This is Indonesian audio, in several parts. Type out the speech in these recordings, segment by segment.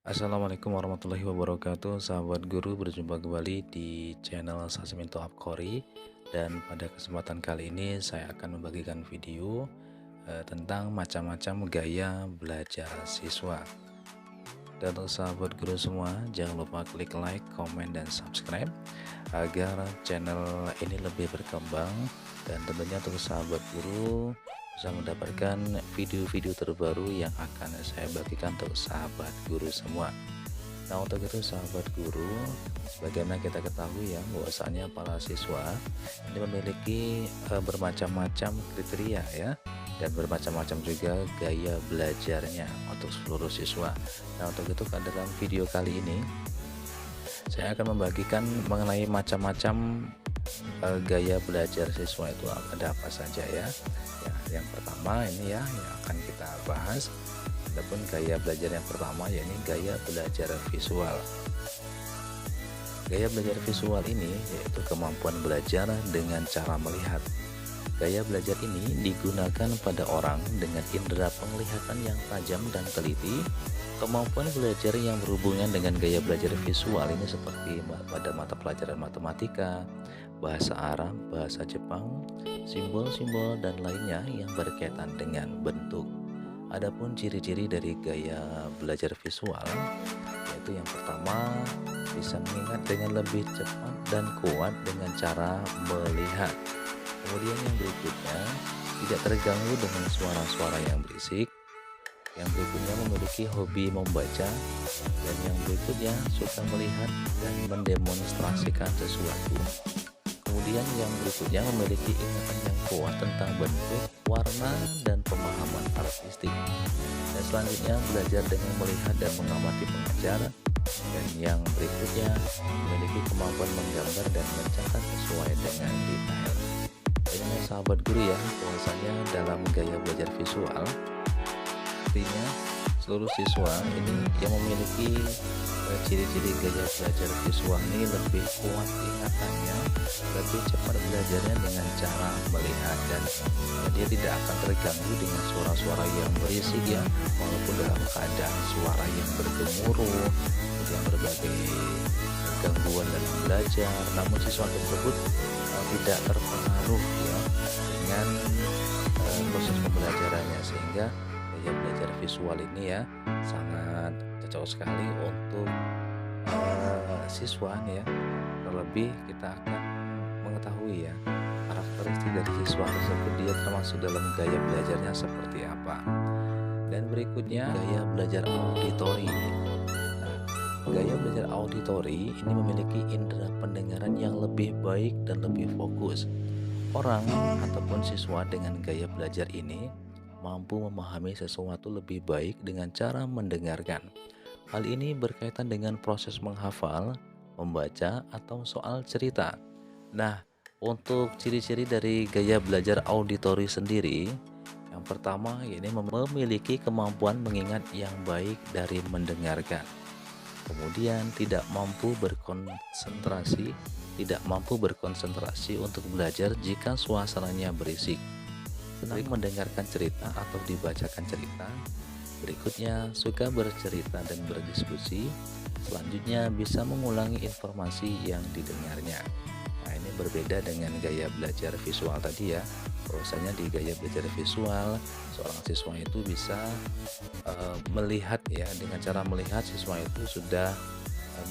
Assalamualaikum warahmatullahi wabarakatuh, sahabat guru. Berjumpa kembali di channel Sasminto Abkori. Dan pada kesempatan kali ini saya akan membagikan video tentang macam-macam gaya belajar siswa. Dan untuk sahabat guru semua, jangan lupa klik like, komen, dan subscribe agar channel ini lebih berkembang. Dan tentunya untuk sahabat guru bisa mendapatkan video-video terbaru yang akan saya bagikan untuk sahabat guru semua. Nah, untuk itu sahabat guru, bagaimana kita ketahui ya bahwasanya para siswa ini memiliki bermacam-macam kriteria ya, dan bermacam-macam juga gaya belajarnya untuk seluruh siswa. Nah, untuk itu dalam video kali ini saya akan membagikan mengenai macam-macam gaya belajar siswa itu ada apa saja ya. Yang pertama ini ya yang akan kita bahas, adapun gaya belajar yang pertama yakni gaya belajar visual. Gaya belajar visual ini yaitu kemampuan belajar dengan cara melihat. Gaya belajar ini digunakan pada orang dengan indera penglihatan yang tajam dan teliti. Kemampuan belajar yang berhubungan dengan gaya belajar visual ini seperti pada mata pelajaran matematika, bahasa Arab, bahasa Jepang, simbol-simbol dan lainnya yang berkaitan dengan bentuk. Adapun ciri-ciri dari gaya belajar visual yaitu yang pertama, bisa mengingat dengan lebih cepat dan kuat dengan cara melihat. Kemudian yang berikutnya, tidak terganggu dengan suara-suara yang berisik. Yang berikutnya memiliki hobi membaca. Dan yang berikutnya suka melihat dan mendemonstrasikan sesuatu. Kemudian yang berikutnya memiliki ingatan yang kuat tentang bentuk, warna, dan pemahaman artistik. Dan selanjutnya belajar dengan melihat dan mengamati pengajar. Dan yang berikutnya memiliki kemampuan menggambar dan mencatat sesuai dengan detail. Ini sahabat guru ya, bahwasanya dalam gaya belajar visual artinya seluruh siswa ini yang memiliki ciri-ciri gaya belajar visual ini lebih kuat ingatannya, lebih cepat belajarnya dengan cara melihat, dan dia tidak akan terganggu dengan suara-suara yang berisik ya, walaupun dalam keadaan suara yang bergemuruh, kemudian berbagai gangguan dalam belajar, namun siswa tersebut tidak terpengaruh ya dengan proses pembelajarannya, sehingga gaya belajar visual ini ya sangat cocok sekali untuk siswa nih ya. Terlebih kita akan mengetahui ya karakteristik dari siswa tersebut, dia termasuk dalam gaya belajarnya seperti apa. Dan berikutnya gaya belajar auditori. Gaya belajar auditori ini memiliki indera pendengaran yang lebih baik dan lebih fokus. Orang ataupun siswa dengan gaya belajar ini mampu memahami sesuatu lebih baik dengan cara mendengarkan. Hal ini berkaitan dengan proses menghafal, membaca, atau soal cerita. Nah, untuk ciri-ciri dari gaya belajar auditori sendiri, yang pertama ini memiliki kemampuan mengingat yang baik dari mendengarkan. Kemudian tidak mampu berkonsentrasi untuk belajar jika suasananya berisik. Senang mendengarkan cerita atau dibacakan cerita. Berikutnya suka bercerita dan berdiskusi. Selanjutnya bisa mengulangi informasi yang didengarnya. Nah, ini berbeda dengan gaya belajar visual tadi ya. Bahwasanya di gaya belajar visual seorang siswa itu bisa melihat ya, dengan cara melihat siswa itu sudah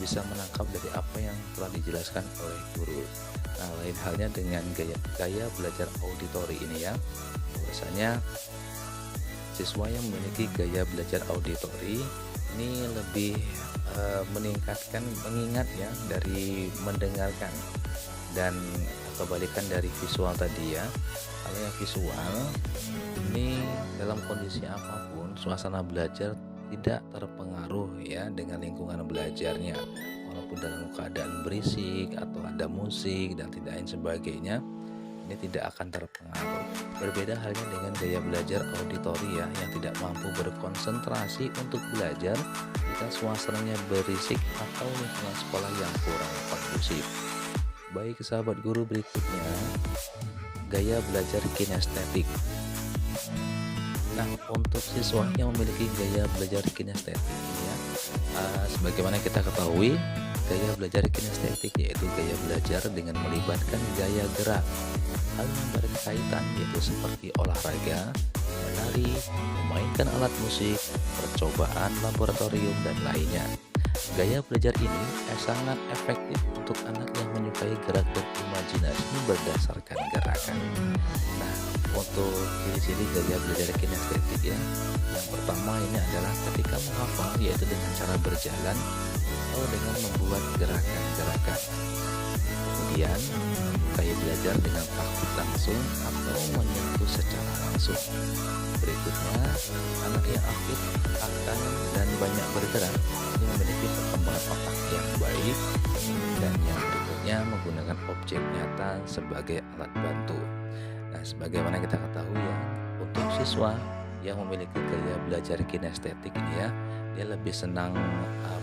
bisa menangkap dari apa yang telah dijelaskan oleh guru. Nah, lain halnya dengan gaya belajar auditori ini ya. Biasanya siswa yang memiliki gaya belajar auditori ini lebih meningkatkan mengingat ya dari mendengarkan, dan kebalikan dari visual tadi ya. Kalau yang visual ini dalam kondisi apapun suasana belajar tidak terpengaruh ya dengan lingkungan belajarnya, walaupun dalam keadaan berisik atau ada musik dan tidak lain sebagainya, ini tidak akan terpengaruh. Berbeda halnya dengan gaya belajar auditori ya, yang tidak mampu berkonsentrasi untuk belajar jika suasananya berisik atau lingkungan sekolah yang kurang kondusif. Baik sahabat guru, berikutnya gaya belajar kinestetik. Nah, untuk siswa yang memiliki gaya belajar kinestetik ini ya, Sebagaimana kita ketahui, gaya belajar kinestetik yaitu gaya belajar dengan melibatkan gaya gerak. Hal yang berkaitan yaitu seperti olahraga, menari, memainkan alat musik, percobaan laboratorium, dan lainnya. Gaya belajar ini sangat efektif untuk anak yang menyukai gerak berimajinasi berdasarkan gerakan. Nah, untuk ciri-ciri gaya belajar kinestetik ya, yang pertama ini adalah ketika menghafal yaitu dengan cara berjalan atau dengan membuat gerakan-gerakan. Kemudian, kayak belajar dengan praktik langsung atau menyentuh secara langsung. Berikutnya, anak yang aktif, akan dan banyak bergerak ini memiliki perkembangan otak yang baik. Dan yang berikutnya, menggunakan objek nyata sebagai alat bantu. Nah, sebagaimana kita ketahui ya, untuk siswa yang memiliki gaya belajar kinestetik ini ya, dia lebih senang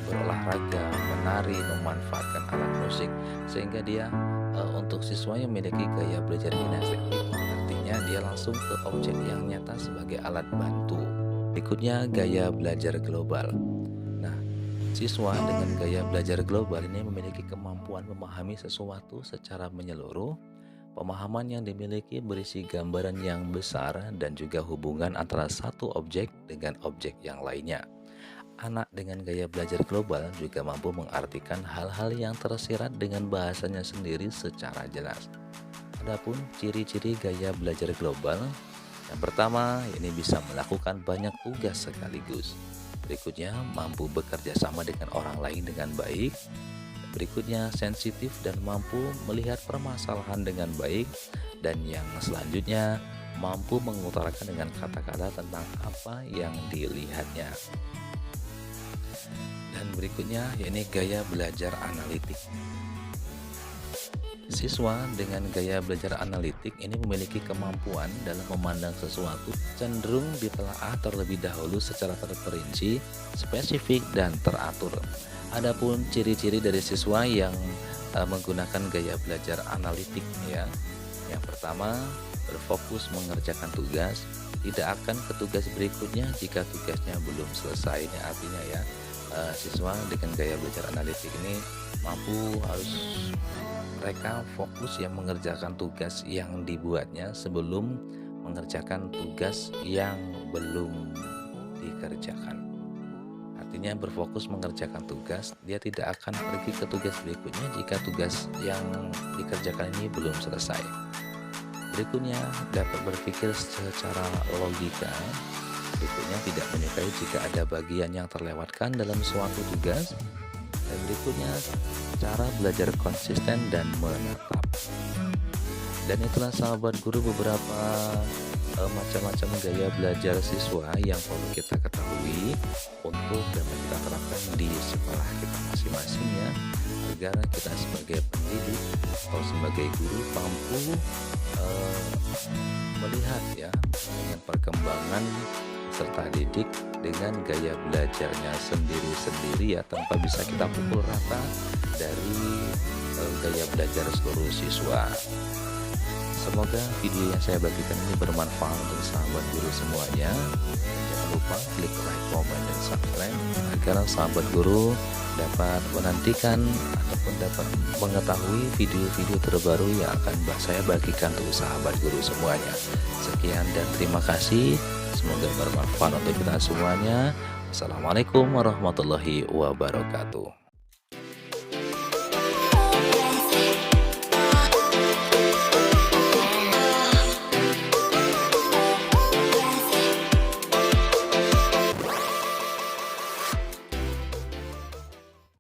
berolahraga, menari, memanfaatkan alat musik, sehingga dia untuk siswa yang memiliki gaya belajar kinestetik artinya dia langsung ke objek yang nyata sebagai alat bantu. Berikutnya, gaya belajar global. Nah, siswa dengan gaya belajar global ini memiliki kemampuan memahami sesuatu secara menyeluruh. Pemahaman yang dimiliki berisi gambaran yang besar dan juga hubungan antara satu objek dengan objek yang lainnya. Anak dengan gaya belajar global juga mampu mengartikan hal-hal yang tersirat dengan bahasanya sendiri secara jelas. Adapun ciri-ciri gaya belajar global, yang pertama, ini bisa melakukan banyak tugas sekaligus. Berikutnya, mampu bekerja sama dengan orang lain dengan baik. Berikutnya, sensitif dan mampu melihat permasalahan dengan baik. Dan yang selanjutnya, mampu mengutarakan dengan kata-kata tentang apa yang dilihatnya. Dan berikutnya, yakni gaya belajar analitik. Siswa dengan gaya belajar analitik ini memiliki kemampuan dalam memandang sesuatu cenderung ditelaah terlebih dahulu secara terperinci, spesifik, dan teratur. Adapun ciri-ciri dari siswa yang menggunakan gaya belajar analitik ya. Yang pertama, berfokus mengerjakan tugas, tidak akan ke tugas berikutnya jika tugasnya belum selesai. Ini artinya ya, siswa dengan gaya belajar analitik ini mampu mereka fokus yang mengerjakan tugas yang dibuatnya sebelum mengerjakan tugas yang belum dikerjakan. Artinya berfokus mengerjakan tugas, dia tidak akan pergi ke tugas berikutnya jika tugas yang dikerjakan ini belum selesai. Berikutnya, dapat berpikir secara logika. Berikutnya, tidak menyukai jika ada bagian yang terlewatkan dalam suatu tugas. Dan berikutnya, cara belajar konsisten dan menetap. Dan itulah sahabat guru beberapa macam-macam gaya belajar siswa yang perlu kita ketahui untuk dapat kita terapkan di sekolah kita masing-masing ya, agar kita sebagai pendidik atau sebagai guru mampu melihat ya dengan perkembangan serta didik dengan gaya belajarnya sendiri-sendiri ya, tanpa bisa kita pukul rata dari gaya belajar seluruh siswa. Semoga video yang saya bagikan ini bermanfaat untuk sahabat guru semuanya. Jangan lupa klik like, comment, dan subscribe agar sahabat guru dapat menantikan ataupun dapat mengetahui video-video terbaru yang akan saya bagikan untuk sahabat guru semuanya. Sekian dan terima kasih. Semoga bermanfaat untuk kita semuanya. Assalamualaikum warahmatullahi wabarakatuh.